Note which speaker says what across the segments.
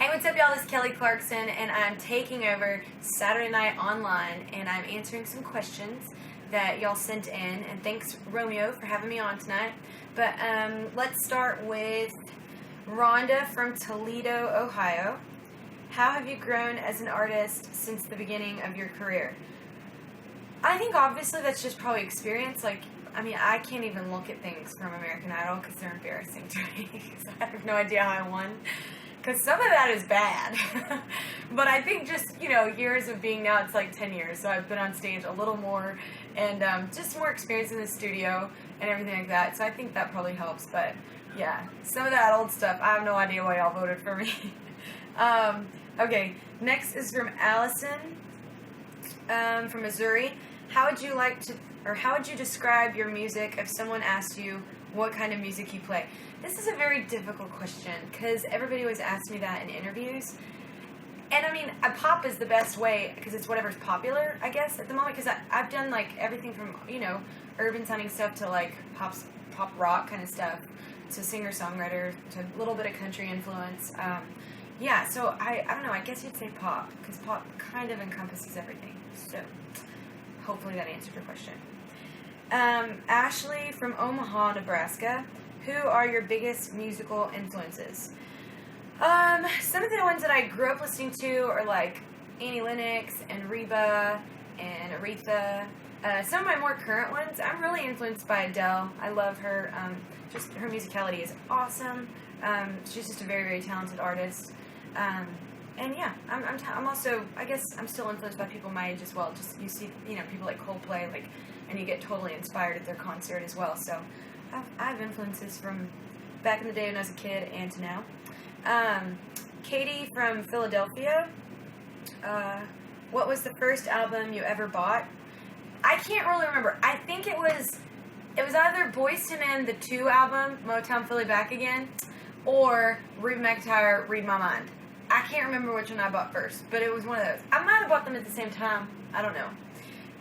Speaker 1: Hey, what's up, y'all? This is Kelly Clarkson, and I'm taking over Saturday Night Online, and I'm answering some questions that y'all sent in. And thanks, Romeo, for having me on tonight. But let's start with Rhonda from Toledo, Ohio. How have you grown as an artist since the beginning of your career? I think obviously that's just probably experience. I can't even look at things from American Idol because they're embarrassing to me. So I have no idea how I won. Because some of that is bad. But I think just, years of being now, it's like 10 years. So I've been on stage a little more and just more experience in the studio and everything like that. So I think that probably helps. But yeah, some of that old stuff, I have no idea why y'all voted for me. Okay, next is from Allison from Missouri. How would you describe your music if someone asked you what kind of music you play? This is a very difficult question because everybody always asks me that in interviews. And pop is the best way because it's whatever's popular, I guess, at the moment. Because I've done everything from, urban sounding stuff to pop rock kind of stuff to singer-songwriter to a little bit of country influence. So I don't know, I guess you'd say pop because pop kind of encompasses everything. So hopefully that answered your question. Ashley from Omaha, Nebraska. Who are your biggest musical influences? Some of the ones that I grew up listening to are like Annie Lennox and Reba and Aretha. Some of my more current ones, I'm really influenced by Adele. I love her. Just her musicality is awesome. She's just a very, very talented artist. And yeah, I'm also, I guess I'm still influenced by people my age as well. Just, you see, people like Coldplay, and you get totally inspired at their concert as well. So I have influences from back in the day when I was a kid and to now. Katie from Philadelphia. What was the first album you ever bought? I can't really remember. I think it was either Boyz II Men, the 2 album, Motown Philly Back Again, or Reba McEntire, Read My Mind. I can't remember which one I bought first, but it was one of those. I might have bought them at the same time. I don't know.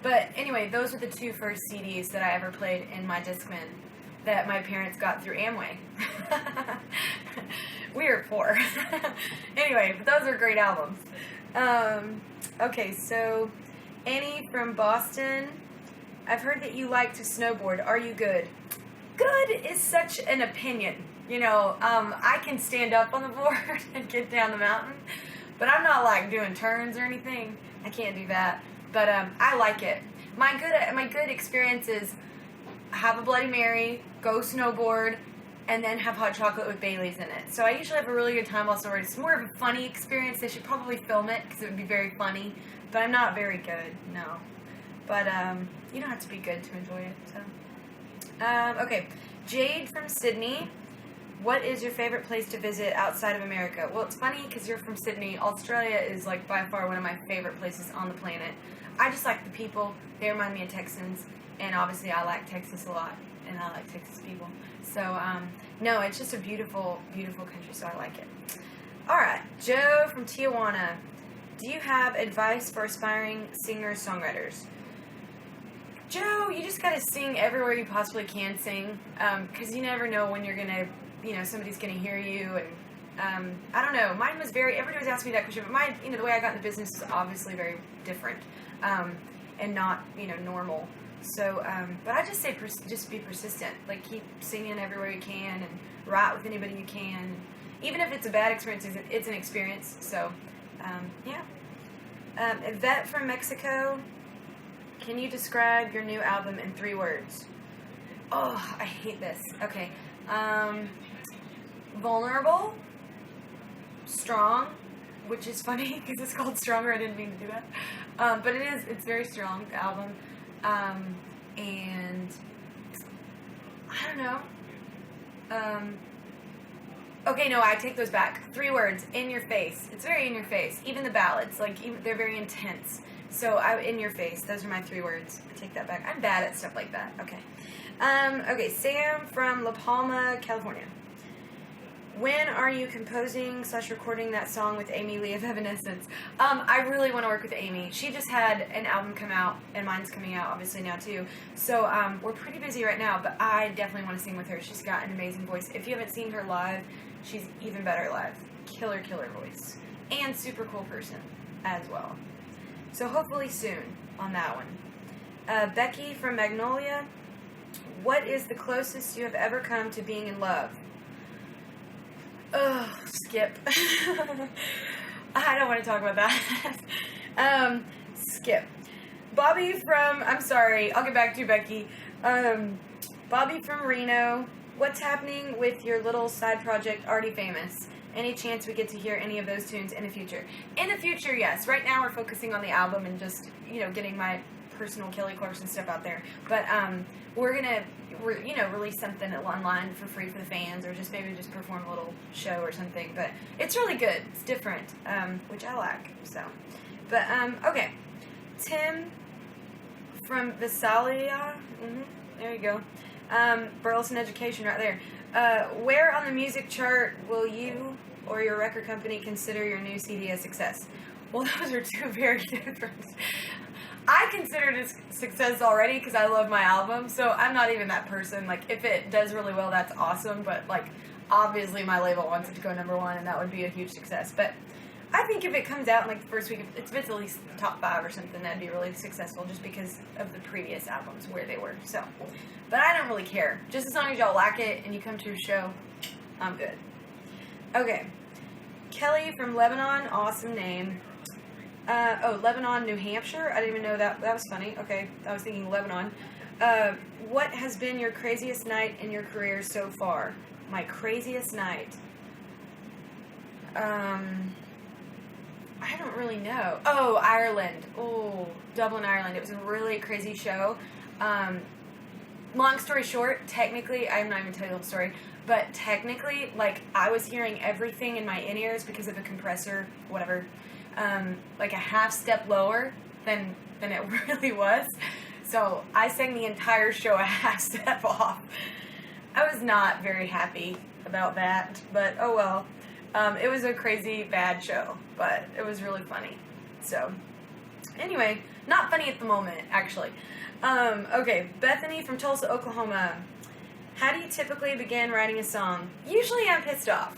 Speaker 1: But anyway, those were the 2 first CDs that I ever played in my Discman that my parents got through Amway. We were poor. Anyway, but those are great albums. Okay, so Annie from Boston. I've heard that you like to snowboard. Are you good? Good is such an opinion. I can stand up on the board and get down the mountain, but I'm not doing turns or anything. I can't do that. But I like it. My good experience is have a Bloody Mary, go snowboard, and then have hot chocolate with Baileys in it. So I usually have a really good time while snowboarding. It's more of a funny experience. They should probably film it because it would be very funny. But I'm not very good, no. But you don't have to be good to enjoy it. So okay, Jade from Sydney. What is your favorite place to visit outside of America? Well, it's funny because you're from Sydney. Australia is by far one of my favorite places on the planet. I just like the people. They remind me of Texans. And obviously I like Texas a lot. And I like Texas people. So, no, it's just a beautiful, beautiful country. So I like it. Alright, Joe from Tijuana. Do you have advice for aspiring singers-songwriters? Joe, you just gotta sing everywhere you possibly can sing. Because you never know when you're gonna... somebody's going to hear you, and I don't know. Mine was everybody was asking me that question, but the way I got in the business is obviously very different, and not, normal. So, but I just say just be persistent. Keep singing everywhere you can, and write with anybody you can. Even if it's a bad experience, it's an experience. So, yeah. Yvette from Mexico. Can you describe your new album in 3 words? Oh, I hate this. Okay. Vulnerable, strong, which is funny because it's called Stronger. I didn't mean to do that. But it's very strong, the album. And I don't know. Okay, no, I take those back. 3 words, in your face. It's very in your face. Even the ballads, they're very intense. So, in your face. Those are my 3 words. I take that back. I'm bad at stuff like that. Okay. Okay, Sam from La Palma, California. When are you composing/recording that song with Amy Lee of Evanescence? I really want to work with Amy. She just had an album come out, and mine's coming out obviously now too. So we're pretty busy right now, but I definitely want to sing with her. She's got an amazing voice. If you haven't seen her live, She's even better live. Killer voice. And super cool person as well. So hopefully soon on that one. Becky from Magnolia. What is the closest you have ever come to being in love? Oh, skip. I don't want to talk about that. Skip. Bobby from, I'm sorry, I'll get back to you, Becky. Bobby from Reno. What's happening with your little side project, Already Famous? Any chance we get to hear any of those tunes in the future? In the future, yes. Right now we're focusing on the album and just, getting my personal Kelly Clarkson stuff out there. But we're going to, release something online for free for the fans, or just maybe just perform a little show or something. But it's really good. It's different, which I like. So, but, okay. Tim from Visalia. There you go. Burleson Education right there. Where on the music chart will you or your record company consider your new CD a success? Well, those are two very different. I consider it a success already because I love my album, so I'm not even that person. Like, if it does really well, that's awesome, but, like, obviously my label wants it to go #1, and that would be a huge success. But I think if it comes out in, like, the first week, if it's at least top 5 or something, that'd be really successful just because of the previous albums, where they were. So, but I don't really care. Just as long as y'all like it and you come to a show, I'm good. Okay. Kelly from Lebanon, awesome name. Lebanon, New Hampshire. I didn't even know that. That was funny. Okay, I was thinking Lebanon. What has been your craziest night in your career so far? My craziest night. I don't really know. Oh, Ireland. Oh, Dublin, Ireland. It was a really crazy show. Long story short, technically, I'm not even telling you the whole story, but technically, like, I was hearing everything in my in-ears because of a compressor, whatever, like a half step lower than it really was. So I sang the entire show a half step off. I was not very happy about that, but oh well. It was a crazy bad show, but it was really funny. So anyway, not funny at the moment, actually. Okay, Bethany from Tulsa, Oklahoma. How do you typically begin writing a song? Usually I'm pissed off.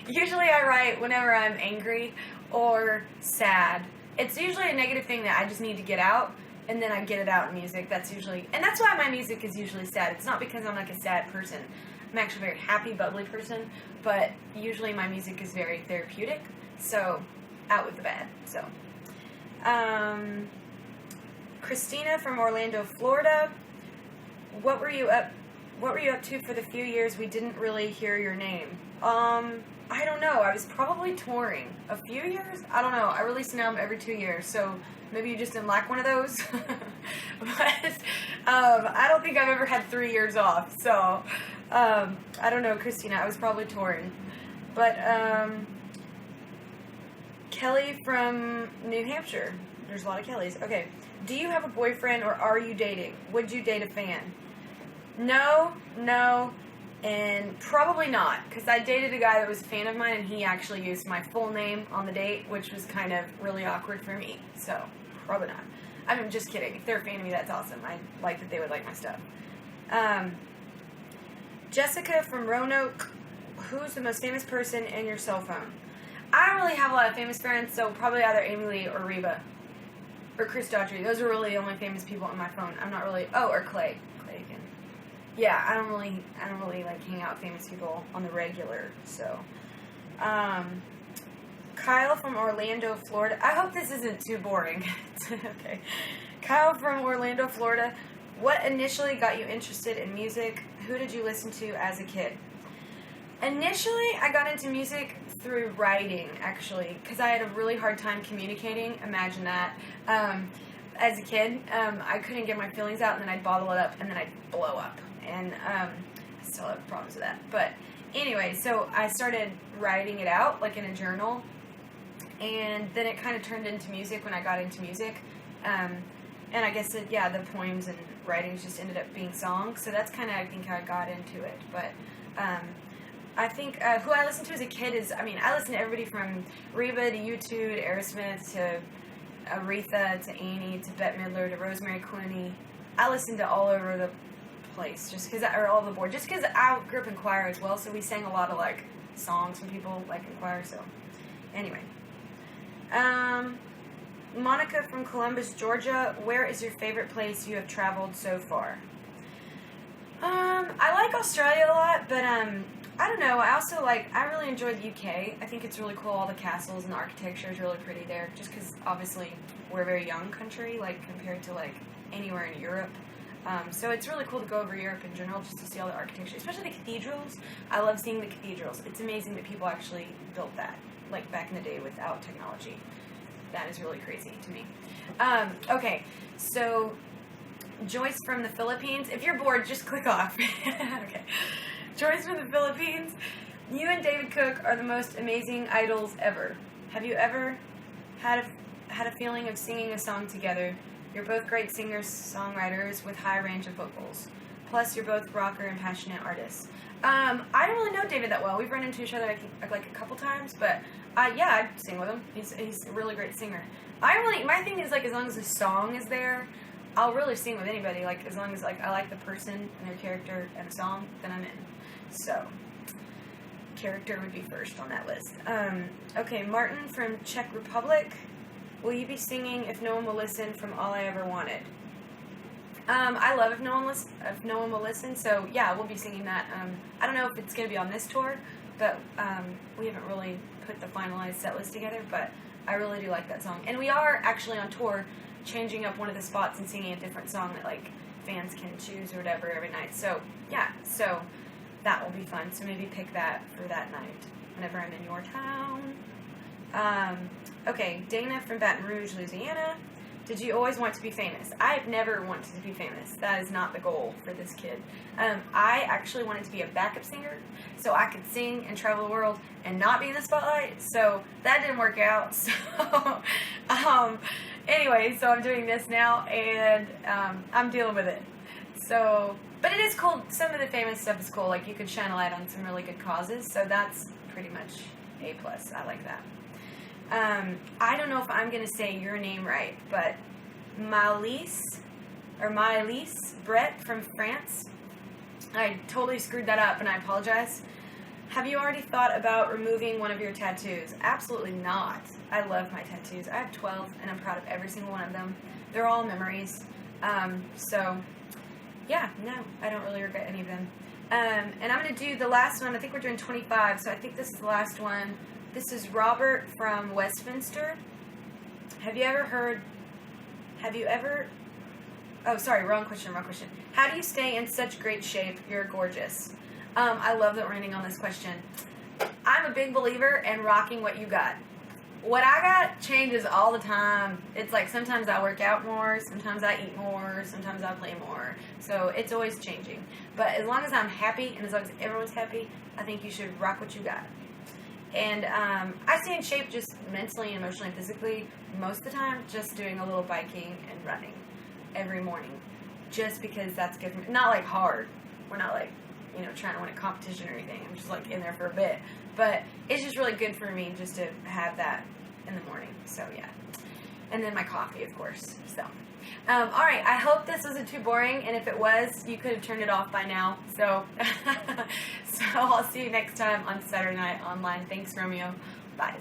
Speaker 1: Usually I write whenever I'm angry or sad. It's usually a negative thing that I just need to get out, and then I get it out in music. That's why my music is usually sad. It's not because I'm like a sad person. I'm actually a very happy, bubbly person, but usually my music is very therapeutic, so out with the bad. So, Christina from Orlando, Florida. What were you up to for the few years we didn't really hear your name? I don't know. I was probably touring. A few years? I don't know. I release an album every 2 years, so maybe you just didn't like one of those. But I don't think I've ever had 3 years off, so I don't know, Christina. I was probably touring. But Kelly from New Hampshire. There's a lot of Kellys. Okay. Do you have a boyfriend or are you dating? Would you date a fan? No, and probably not, because I dated a guy that was a fan of mine, and he actually used my full name on the date, which was kind of really awkward for me, so probably not. I'm just kidding. If they're a fan of me, that's awesome. I like that they would like my stuff. Jessica from Roanoke. Who's the most famous person in your cell phone? I don't really have a lot of famous friends, so probably either Amy Lee or Reba. Or Chris Daughtry. Those are really the only famous people on my phone. I'm not really... Oh, or Clay. Clay again. Yeah, I don't really like hang out with famous people on the regular, so... Kyle from Orlando, Florida. I hope this isn't too boring. Okay. Kyle from Orlando, Florida. What initially got you interested in music? Who did you listen to as a kid? Initially, I got into music through writing, actually, because I had a really hard time communicating. Imagine that. As a kid, I couldn't get my feelings out, and then I'd bottle it up, and then I'd blow up. And I still have problems with that. But anyway, so I started writing it out, like in a journal, and then it kind of turned into music when I got into music. And I guess, the poems and writings just ended up being songs, so that's kind of, I think, how I got into it. But I think who I listened to as a kid is, I listened to everybody from Reba to U2 to Aerosmith to Aretha to Annie to Bette Midler to Rosemary Clooney. I listened to all over the place, or all the board, just because I grew up in choir as well, so we sang a lot of, like, songs from people, like, in choir, so, anyway. Monica from Columbus, Georgia, where is your favorite place you have traveled so far? I like Australia a lot, but, I don't know, I really enjoy the UK. I think it's really cool, all the castles and the architecture is really pretty there, just because, obviously, we're a very young country, like, compared to, like, anywhere in Europe. So it's really cool to go over Europe in general, just to see all the architecture, especially the cathedrals. I love seeing the cathedrals. It's amazing that people actually built that, like, back in the day without technology. That is really crazy to me. Okay, so Joyce from the Philippines. If you're bored, just click off. Okay. Joyce from the Philippines. You and David Cook are the most amazing idols ever. Have you ever had a feeling of singing a song together? You're both great singers, songwriters with high range of vocals. Plus, you're both rocker and passionate artists. I don't really know David that well. We've run into each other like a couple times, but yeah, I'd sing with him. He's a really great singer. My thing is, like, as long as the song is there, I'll really sing with anybody. Like, as long as, like, I like the person and their character and the song, then I'm in. So, character would be first on that list. Okay, Martin from Czech Republic. Will you be singing If No One Will Listen from All I Ever Wanted? I love If No One Will Listen, so yeah, we'll be singing that. I don't know if it's going to be on this tour, but we haven't really put the finalized set list together, but I really do like that song. And we are actually on tour changing up one of the spots and singing a different song that, like, fans can choose or whatever every night. So, yeah, so that will be fun. So maybe pick that for that night whenever I'm in your town. Okay, Dana from Baton Rouge, Louisiana. Did you always want to be famous? I have never wanted to be famous. That is not the goal for this kid. I actually wanted to be a backup singer so I could sing and travel the world and not be in the spotlight. So that didn't work out. So anyway, so I'm doing this now, and I'm dealing with it. So, but it is cool. Some of the famous stuff is cool. Like, you could shine a light on some really good causes. So that's pretty much A+. I like that. I don't know if I'm going to say your name right, but Maëlys Brett from France. I totally screwed that up, and I apologize. Have you already thought about removing one of your tattoos? Absolutely not. I love my tattoos. I have 12, and I'm proud of every single one of them. They're all memories. So, yeah, no, I don't really regret any of them. And I'm going to do the last one. I think we're doing 25, so I think this is the last one. This is Robert from Westminster. Oh, sorry, wrong question. How do you stay in such great shape? You're gorgeous. I love that we're ending on this question. I'm a big believer in rocking what you got. What I got changes all the time. It's like sometimes I work out more, sometimes I eat more, sometimes I play more. So it's always changing. But as long as I'm happy and as long as everyone's happy, I think you should rock what you got. And I stay in shape just mentally, emotionally, and physically most of the time, just doing a little biking and running every morning. Just because that's good for me. Not like hard. We're not like, trying to win a competition or anything. I'm just like in there for a bit. But it's just really good for me just to have that in the morning. So yeah. And then my coffee, of course. So. Alright, I hope this wasn't too boring, and if it was, you could have turned it off by now. So, so I'll see you next time on Saturday Night Online. Thanks, Romeo. Bye.